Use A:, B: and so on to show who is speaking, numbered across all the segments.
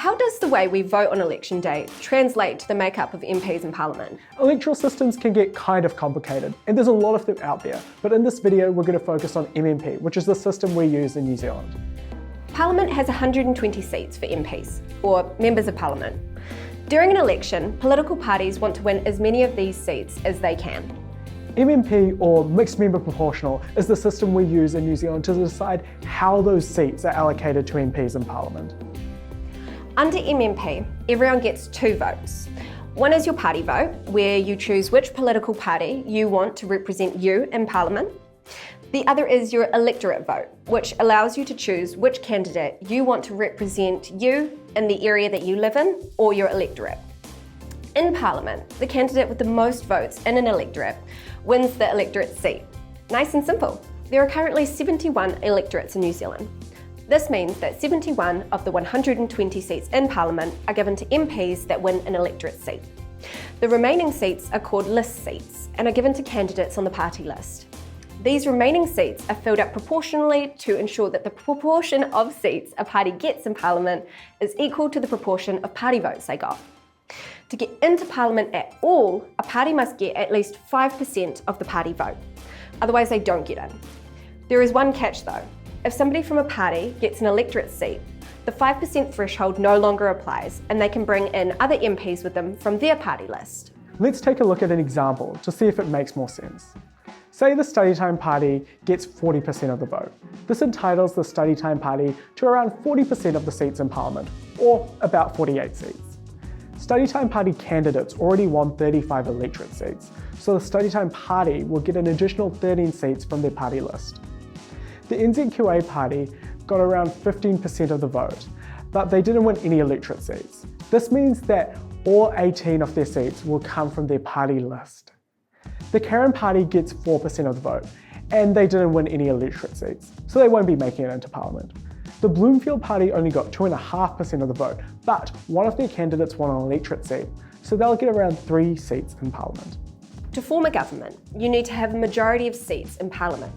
A: How does the way we vote on election day translate to the makeup of MPs in Parliament?
B: Electoral systems can get kind of complicated, and there's a lot of them out there, but in this video we're going to focus on MMP, which is the system we use in New Zealand.
A: Parliament has 120 seats for MPs, or Members of Parliament. During an election, political parties want to win as many of these seats as they can.
B: MMP, or Mixed Member Proportional, is the system we use in New Zealand to decide how those seats are allocated to MPs in Parliament.
A: Under MMP, everyone gets 2 votes. One is your party vote, where you choose which political party you want to represent you in Parliament. The other is your electorate vote, which allows you to choose which candidate you want to represent you in the area that you live in, or your electorate. In Parliament, the candidate with the most votes in an electorate wins the electorate seat. Nice and simple. There are currently 71 electorates in New Zealand. This means that 71 of the 120 seats in Parliament are given to MPs that win an electorate seat. The remaining seats are called list seats and are given to candidates on the party list. These remaining seats are filled up proportionally to ensure that the proportion of seats a party gets in Parliament is equal to the proportion of party votes they got. To get into Parliament at all, a party must get at least 5% of the party vote. Otherwise, they don't get in. There is one catch though. If somebody from a party gets an electorate seat, the 5% threshold no longer applies and they can bring in other MPs with them from their party list.
B: Let's take a look at an example to see if it makes more sense. Say the Study Time Party gets 40% of the vote. This entitles the Study Time Party to around 40% of the seats in Parliament, or about 48 seats. Study Time Party candidates already won 35 electorate seats, so the Study Time Party will get an additional 13 seats from their party list. The NZOA party got around 15% of the vote, but they didn't win any electorate seats. This means that all 18 of their seats will come from their party list. The Karen party gets 4% of the vote, and they didn't win any electorate seats, so they won't be making it into Parliament. The Bloomfield party only got 2.5% of the vote, but one of their candidates won an electorate seat, so they'll get around 3 seats in Parliament.
A: To form a government, you need to have a majority of seats in Parliament.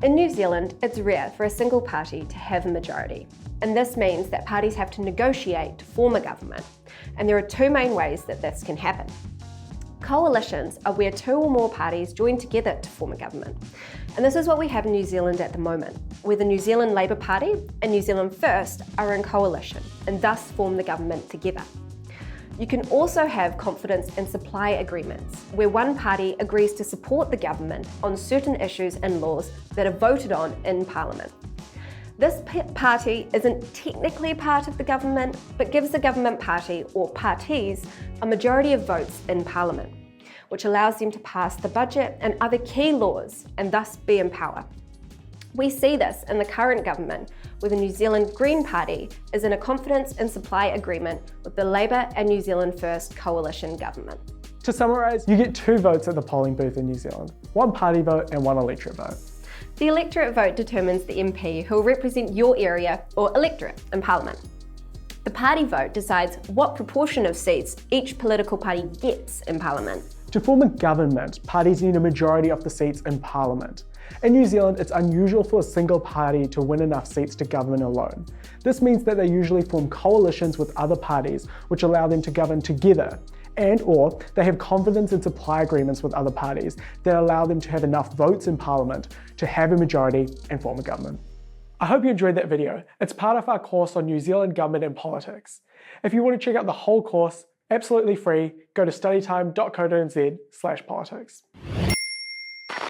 A: In New Zealand, it's rare for a single party to have a majority, and this means that parties have to negotiate to form a government, and there are 2 main ways that this can happen. Coalitions are where 2 or more parties join together to form a government, and this is what we have in New Zealand at the moment, where the New Zealand Labour Party and New Zealand First are in coalition and thus form the government together. You can also have confidence and supply agreements, where one party agrees to support the government on certain issues and laws that are voted on in Parliament. This party isn't technically part of the government, but gives the government party, or parties, a majority of votes in Parliament, which allows them to pass the budget and other key laws and thus be in power. We see this in the current government, where the New Zealand Green Party is in a confidence and supply agreement with the Labour and New Zealand First coalition government.
B: To summarise, you get 2 votes at the polling booth in New Zealand, 1 party vote and 1 electorate vote.
A: The electorate vote determines the MP who will represent your area or electorate in Parliament. The party vote decides what proportion of seats each political party gets in Parliament.
B: To form a government, parties need a majority of the seats in Parliament. In New Zealand, it's unusual for a single party to win enough seats to govern alone. This means that they usually form coalitions with other parties, which allow them to govern together, and/or they have confidence and supply agreements with other parties that allow them to have enough votes in Parliament to have a majority and form a government. I hope you enjoyed that video. It's part of our course on New Zealand government and politics. If you want to check out the whole course, absolutely free, go to studytime.co.nz/politics.